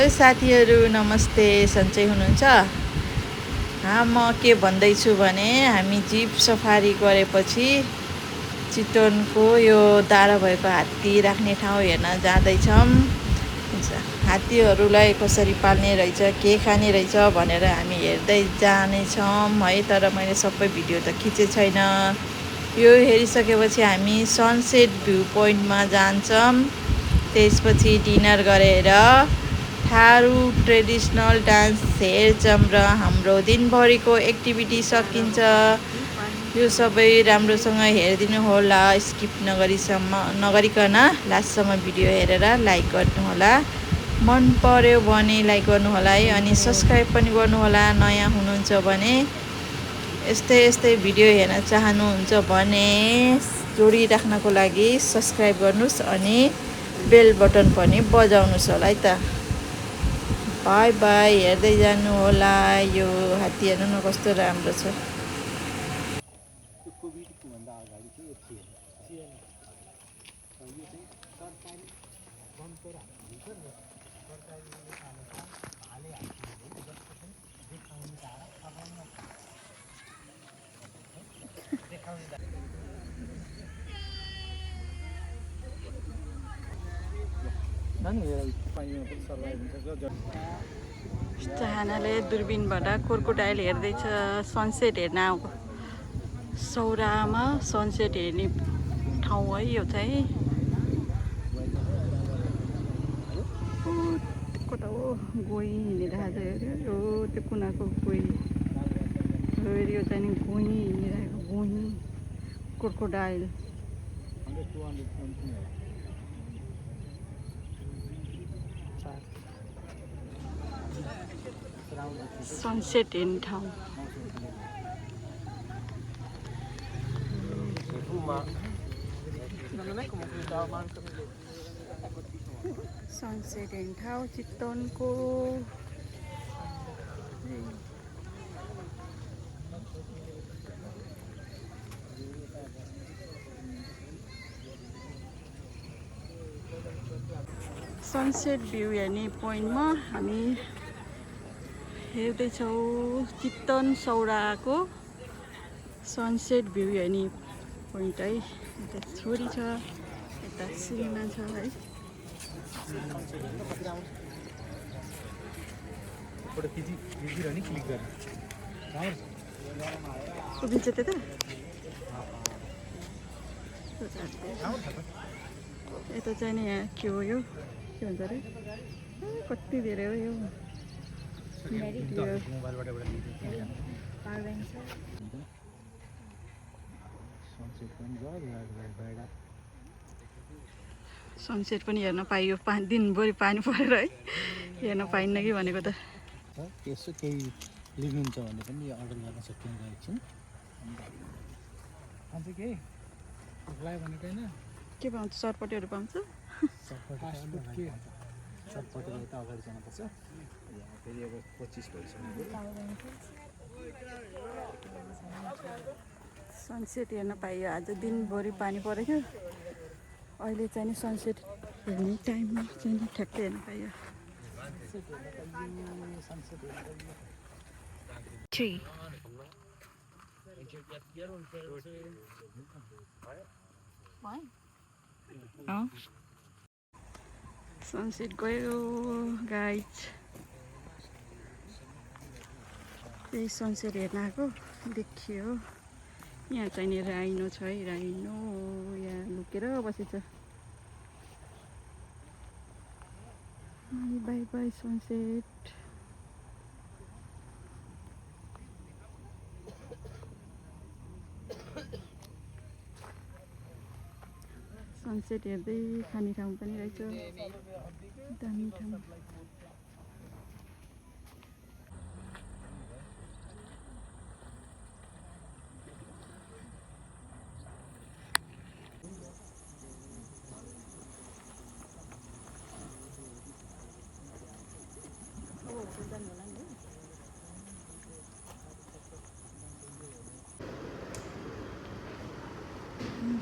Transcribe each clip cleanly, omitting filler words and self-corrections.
Hello साथीहरू, नमस्ते। सन्चै हुनुहुन्छ? म के भन्दैछु भने हामी जीप सफारी गरेपछि चितवनको यो दारा भएको हात्ती राख्ने ठाउँ हेर्न जाँदैछौँ। हात्तीहरूलाई कसरी पाल्ने रहेछ, के खाने रहेछ भनेर हामी हेर्दै जानेछौँ है। तर मैले सबै भिडियो त खिचे छैन। यो हेरिसकेपछि हामी सनसेट भ्यू पोइन्टमा जान्छौँ। त्यसपछि डिनर गरेर थारू ट्रेडिसनल डान्स हेर्छौँ र हाम्रो दिनभरिको एक्टिभिटी सकिन्छ। यो सबै राम्रोसँग हेरिदिनु होला, स्किप नगरिकन लास्टसम्म भिडियो हेरेर लाइक गर्नुहोला। मन पर्यो भने लाइक गर्नुहोला है, अनि सब्सक्राइब पनि गर्नुहोला नयाँ हुनुहुन्छ भने। यस्तै भिडियो हेर्न चाहनुहुन्छ भने जोडिराख्नको लागि सब्सक्राइब गर्नुहोस् अनि बेल बटन पनि बजाउनुहोस् होला है त। बाई बाई, हेर्दै जानु होला। यो हात्ती हेर्नु न कस्तो राम्रो छ। चाहनाले दूरबीनबाट क्रोकोडाइल हेर्दैछ। सनसेट हेर्न सौरामा सनसेट हेर्ने ठाउँ है यो चाहिँ। कता हो गोही हिँडिरहेको छ। त्यो कुनाको गोही यो चाहिँ नि गोही हिँडिरहेको गोही क्रोकोडाइल। सनसेट हेर्ने ठाउँ। सनसेट हेर्ने ठाउँ चितवनको। सनसेट भ्यू हेर्ने पोइन्टमा हामी हेर्दैछौँ। चितवन सौराको सनसेट भ्यू हेर्ने पोइन्ट है। यता छोरी छ, यता श्रीमान छ है। उभिन्छ त्यता यता चाहिँ नि यहाँ के हो, यो के भन्छ अरे, कति धेरै हो यो। सनसेट पनि हेर्न पाइयो। दिनभरि पानी परेर है हेर्न पाइन्न कि भनेको त। यसो केही लिनुहुन्छ भने पनि अर्डर गर्न सकिन्छ एकछिन। अन्त के लाग्यो भने होइन के पाउँछ? सरपटीहरू पाउँछ। सरपटीले त अगाडि जानुपर्छ। यहाँ फेरि अब 25 भइसक्यो। सनसेट हेर्न पाइयो। आज दिनभरि पानी परेको, अहिले चाहिँ नि सनसेट हेर्ने टाइममा चाहिँ नि ठ्याक्कै हेर्न पाइयो। सनसेट गयो गाइज। त्यही सनसेट हेर्न आएको देखियो। यहाँ चाहिँ नि राइनो छ है, राइनो यहाँ लुकेर बसेछ। Bye bye sunset. सनसेट हेर्दै खाने ठाउँ पनि रहेछ, दामी ठाउँ।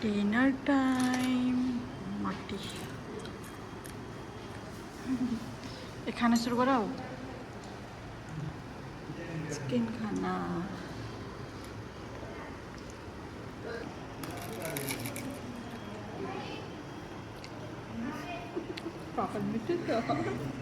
Dinner time. मट्टी ए खाना सुरु गरौ चिकन खाना पापा मिठो छ